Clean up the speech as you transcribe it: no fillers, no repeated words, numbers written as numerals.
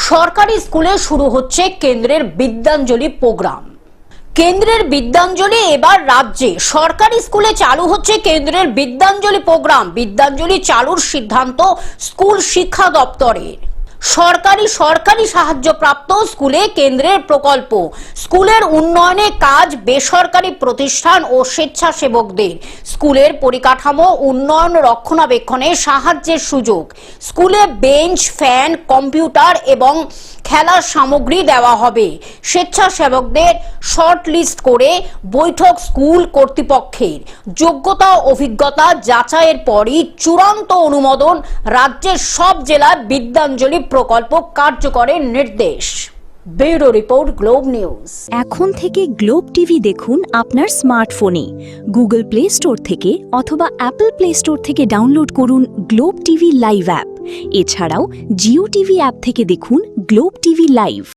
সরকারি স্কুলে শুরু হচ্ছে কেন্দ্রের বিদ্যাঞ্জলি প্রোগ্রাম। কেন্দ্রের বিদ্যাঞ্জলি এবার রাজ্যে সরকারি স্কুলে চালু হচ্ছে কেন্দ্রের বিদ্যাঞ্জলি প্রোগ্রাম। বিদ্যাঞ্জলি চালুর সিদ্ধান্ত স্কুল শিক্ষা দপ্তরের। সরকারি সাহায্যপ্রাপ্ত স্কুলে কেন্দ্রের প্রকল্প। স্কুলের উন্নয়নে কাজ বেসরকারি প্রতিষ্ঠান ও স্বেচ্ছাসেবকদের। স্কুলের পরিকাঠামো উন্নয়ন রক্ষণাবেক্ষণে সাহায্যের সুযোগ। স্কুলে বেঞ্চ, ফ্যান, কম্পিউটার এবং খেলার সামগ্রী দেওয়া হবে। স্বেচ্ছাসেবকদের শর্ট লিস্ট করে বৈঠক স্কুল কর্তৃপক্ষের। যোগ্যতা ও অভিজ্ঞতা যাচাইয়ের পরই চূড়ান্ত অনুমোদন। রাজ্যের সব জেলায় বিদ্যাঞ্জলি প্রকল্প কার্যকরের নির্দেশ। Bureau report, globe news. এখন থেকে গ্লোব টিভি দেখুন আপনার স্মার্টফোনে। গুগল প্লে স্টোর থেকে অথবা অ্যাপল প্লে স্টোর থেকে ডাউনলোড করুন গ্লোব টিভি লাইভ অ্যাপ। এছাড়াও জিও টিভি অ্যাপ থেকে দেখুন গ্লোব টিভি লাইভ।